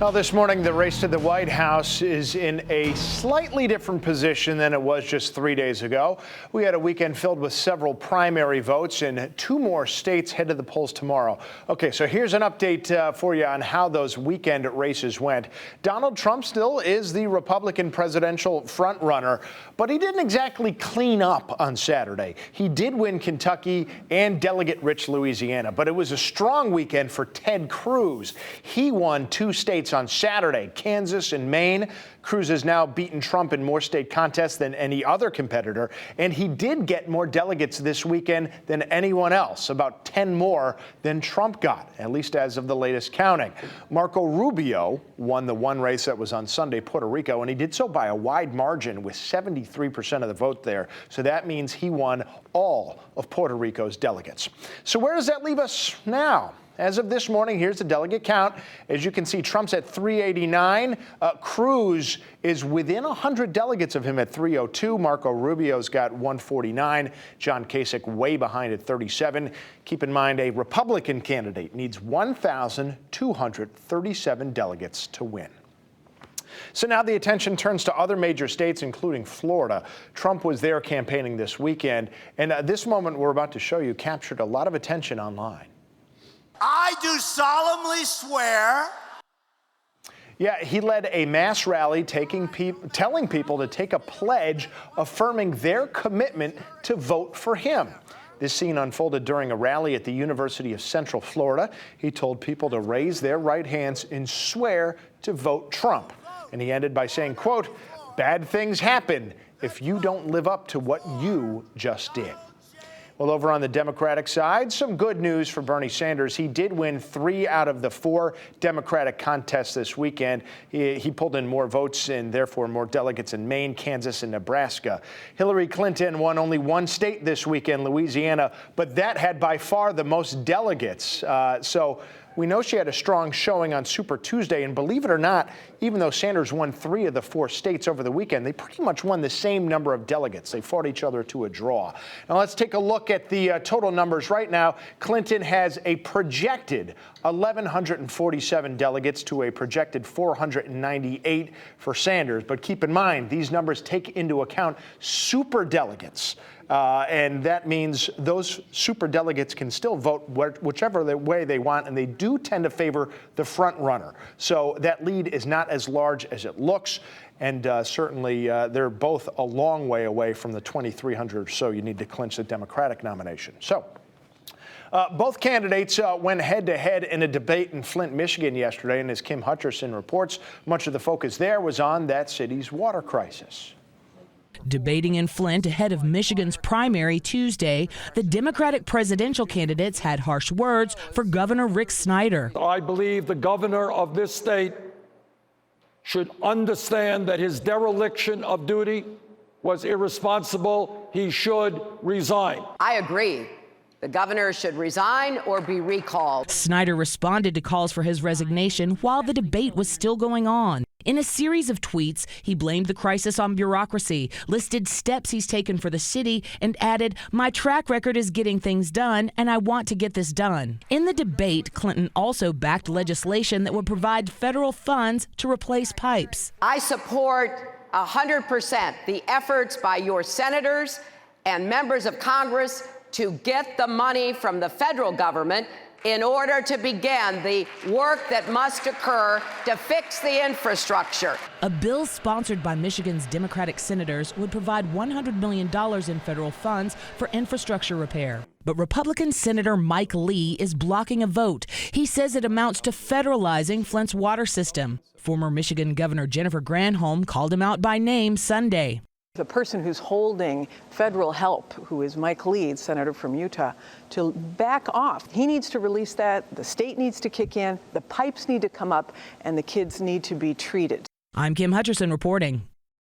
Well, this morning, the race to the White House is in a slightly different position than it was just 3 days ago. We had a weekend filled with several primary votes, and 2 more states head to the polls tomorrow. Okay, so here's an update for you on how those weekend races went. Donald Trump still is the Republican presidential frontrunner, but he didn't exactly clean up on Saturday. He did win Kentucky and delegate-rich Louisiana, but it was a strong weekend for Ted Cruz. He won 2 states on Saturday, Kansas and Maine. Cruz has now beaten Trump in more state contests than any other competitor, and he did get more delegates this weekend than anyone else, about 10 more than Trump got, at least as of the latest counting. Marco Rubio won the one race that was on Sunday, Puerto Rico, and he did so by a wide margin with 73% of the vote there. So that means he won all of Puerto Rico's delegates. So where does that leave us now? As of this morning, here's the delegate count. As you can see, Trump's at 389. Cruz is within 100 delegates of him at 302. Marco Rubio's got 149. John Kasich way behind at 37. Keep in mind, a Republican candidate needs 1,237 delegates to win. So now the attention turns to other major states, including Florida. Trump was there campaigning this weekend, and this moment we're about to show you captured a lot of attention online. I do solemnly swear. Yeah, he led a mass rally telling people to take a pledge affirming their commitment to vote for him. This scene unfolded during a rally at the University of Central Florida. He told people to raise their right hands and swear to vote Trump. And he ended by saying, quote, "Bad things happen if you don't live up to what you just did." Well, over on the Democratic side, some good news for Bernie Sanders. He did win 3 out of the 4 Democratic contests this weekend. He pulled in more votes and therefore more delegates in Maine, Kansas, and Nebraska. Hillary Clinton won only 1 state this weekend, Louisiana, but that had by far the most delegates. So we know she had a strong showing on Super Tuesday, and believe it or not, even though Sanders won 3 of the 4 states over the weekend, they pretty much won the same number of delegates. They fought each other to a draw. Now let's take a look at the total numbers right now. Clinton has a projected 1,147 delegates to a projected 498 for Sanders. But keep in mind, these numbers take into account super delegates. And that means those super delegates can still vote whichever way they want, and they do tend to favor the front runner. So that lead is not as large as it looks, and certainly they're both a long way away from the 2,300 or so you need to clinch the Democratic nomination. So both candidates went head-to-head in a debate in Flint, Michigan yesterday, and as Kim Hutcherson reports, much of the focus there was on that city's water crisis. Debating in Flint ahead of Michigan's primary Tuesday, the Democratic presidential candidates had harsh words for Governor Rick Snyder. I believe the governor of this state should understand that his dereliction of duty was irresponsible. He should resign. I agree. The governor should resign or be recalled. Snyder responded to calls for his resignation while the debate was still going on. In a series of tweets, he blamed the crisis on bureaucracy, listed steps he's taken for the city, and added, "My track record is getting things done, and I want to get this done." In the debate, Clinton also backed legislation that would provide federal funds to replace pipes. I support 100% the efforts by your senators and members of Congress to get the money from the federal government in order to begin the work that must occur to fix the infrastructure. A bill sponsored by Michigan's Democratic senators would provide $100 million in federal funds for infrastructure repair. But Republican Senator Mike Lee is blocking a vote. He says it amounts to federalizing Flint's water system. Former Michigan Governor Jennifer Granholm called him out by name Sunday. The person who's holding federal help, who is Mike Lee, senator from Utah, to back off. He needs to release that. The state needs to kick in. The pipes need to come up, and the kids need to be treated. I'm Kim Hutcherson reporting.